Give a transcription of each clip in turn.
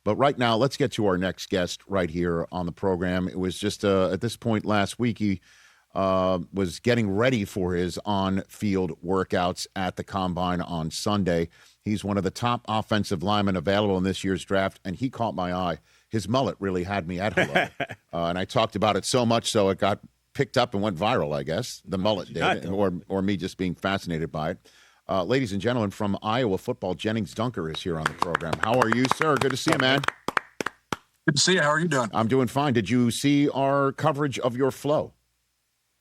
But right now, let's get to our next guest right here on the program. It was just at this point last week, he was getting ready for his on-field workouts at the Combine on Sunday. He's one of the top offensive linemen available in this year's draft, and he caught my eye. His mullet really had me at hello. And I talked about it so much so it got picked up and went viral, I guess. The mullet did, or me just being fascinated by it. Ladies and gentlemen, from Iowa football, Gennings Dunker is here on the program. How are you, sir? Good to see you, man. Good to see you. How are you doing? I'm doing fine. Did you see our coverage of your flow,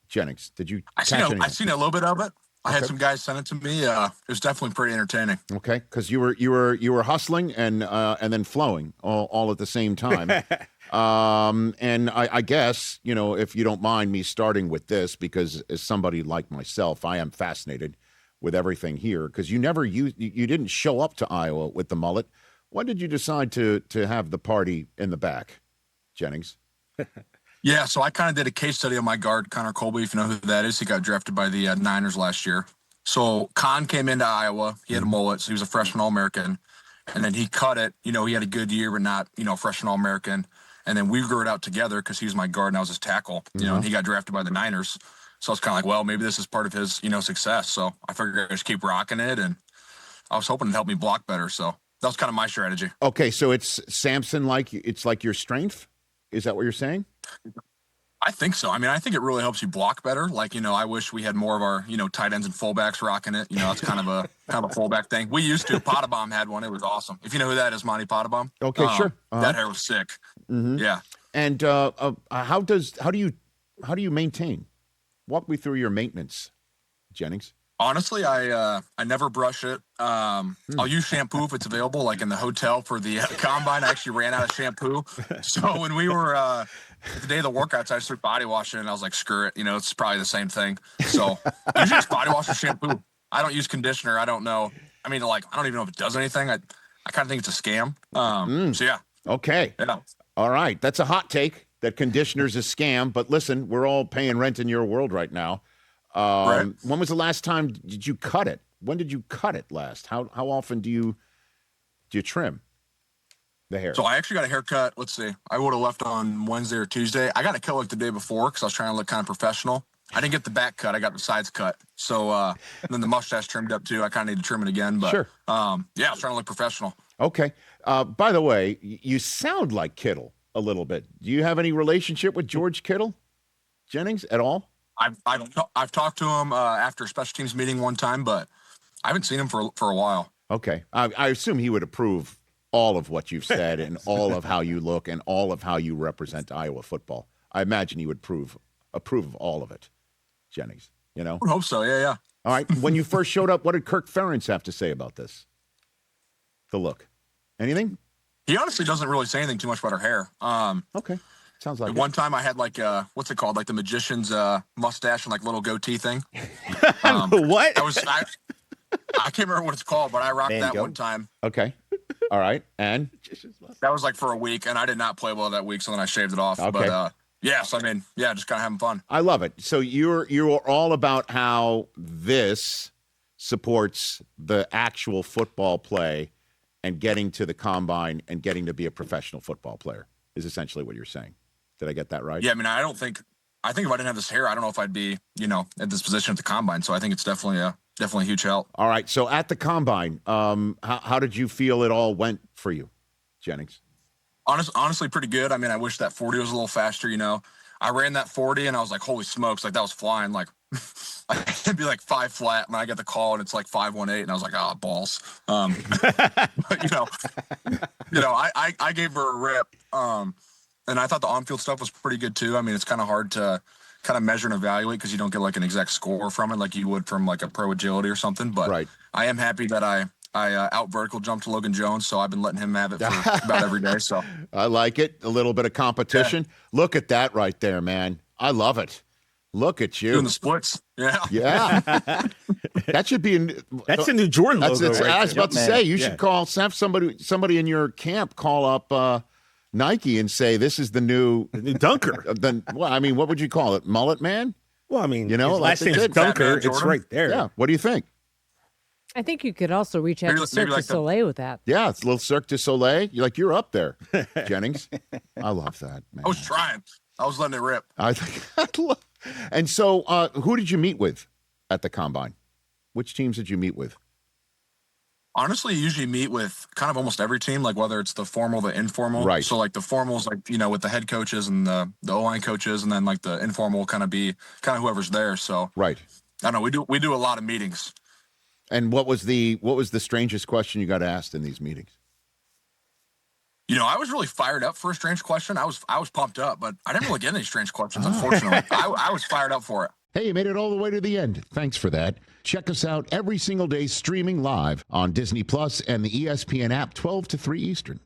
Gennings? Did you I seen a little bit of it. I had some guys send it to me. It was definitely pretty entertaining. Okay, because you were hustling and then flowing all at the same time. And I guess, if you don't mind me starting with this, because as somebody like myself, I am fascinated with everything here, because you didn't show up to Iowa with the mullet. When did you decide to have the party in the back, Gennings? Yeah, so I kind of did a case study on my guard, Connor Colby, if you know who that is. He got drafted by the Niners last year. So Con came into Iowa. He had a mullet, so he was a freshman All-American. And then he cut it. He had a good year, but not, freshman All-American. And then we grew it out together because he was my guard and I was his tackle, and he got drafted by the Niners. So I was kind of like, well, maybe this is part of his, success. So I figured I'd just keep rocking it, and I was hoping it'd help me block better. So that was kind of my strategy. Okay, so it's Samson, it's like your strength? Is that what you're saying? I think so. I mean, I think it really helps you block better. Like, I wish we had more of our, tight ends and fullbacks rocking it. It's kind of a fullback thing. We used to. Pottebaum had one. It was awesome. If you know who that is, Monty Pottebaum. Okay, sure. That hair was sick. Mm-hmm. Yeah. And how do you maintain? Walk me through your maintenance, Gennings. Honestly, I never brush it. I'll use shampoo if it's available, like in the hotel for the Combine. I actually ran out of shampoo. So when we were the day of the workouts, I just started body washing, and I was like, screw it. It's probably the same thing. So usually just body wash with shampoo. I don't use conditioner. I don't know. I mean, I don't even know if it does anything. I kind of think it's a scam. So yeah. Okay. Yeah. All right. That's a hot take that conditioner's a scam. But listen, we're all paying rent in your world right now. Right. When was the last time did you cut it? When did you cut it last? How often do you trim the hair? So I actually got a haircut. Let's see. I would have left on Wednesday or Tuesday. I got a cut the day before because I was trying to look kind of professional. I didn't get the back cut. I got the sides cut. So and then the mustache trimmed up too. I kind of need to trim it again. But sure. I was trying to look professional. Okay. By the way, you sound like Kittle a little bit. Do you have any relationship with George Kittle, Gennings, at all? I've talked to him after a special teams meeting one time, but I haven't seen him for a while. Okay. I assume he would approve all of what you've said and all of how you look and all of how you represent Iowa football. I imagine he would approve of all of it, Gennings, I would hope so. Yeah. All right. When you first showed up, what did Kirk Ferentz have to say about this? The look. Anything? He honestly doesn't really say anything too much about her hair. Okay. Sounds like one time I had what's it called? Like the magician's mustache and little goatee thing. What? I can't remember what it's called, but I rocked that one time. Okay. All right. And that was for a week, and I did not play well that week, so then I shaved it off. Okay. But so just kind of having fun. I love it. So you're all about how this supports the actual football play and getting to the Combine and getting to be a professional football player is essentially what you're saying. Did I get that right? Yeah, I mean, I think if I didn't have this hair, I don't know if I'd be, at this position at the Combine. So I think it's definitely a huge help. All right. So at the Combine, how did you feel it all went for you, Gennings? Honestly, pretty good. I mean, I wish that 40 was a little faster, I ran that 40 and I was like, holy smokes, that was flying. It'd be 5 flat when I get the call and it's 518 and I was like, oh, balls. But, I gave her a rip. And I thought the on-field stuff was pretty good too. I mean, it's kind of hard to kind of measure and evaluate because you don't get an exact score from it like you would from a pro agility or something. But right. I am happy that I out vertical jumped to Logan Jones, so I've been letting him have it for about every day. So I like it. A little bit of competition. Yeah. Look at that right there, man. I love it. Look at you doing the splits. Yeah. That should be that's a new Jordan logo. I was about to say you should have somebody in your camp call up Nike and say this is the new dunker. What would you call it? Mullet man? Well, I mean, his last name is Dunker. It's right there. Yeah. What do you think? I think you could also reach out to Cirque du Soleil with that. Yeah, it's a little Cirque du Soleil. You're up there, Gennings. I love that, man. I was trying. I was letting it rip. And so who did you meet with at the Combine? Which teams did you meet with? Honestly, you usually meet with kind of almost every team, like whether it's the formal, the informal. Right. So like the formals, like, with the head coaches and the O-line coaches, and then like the informal kind of whoever's there. So right. I don't know. We do a lot of meetings. And what was the strangest question you got asked in these meetings? I was really fired up for a strange question. I was pumped up, but I didn't really get any strange questions, unfortunately. I was fired up for it. Hey, you made it all the way to the end. Thanks for that. Check us out every single day streaming live on Disney Plus and the ESPN app 12 to 3 Eastern.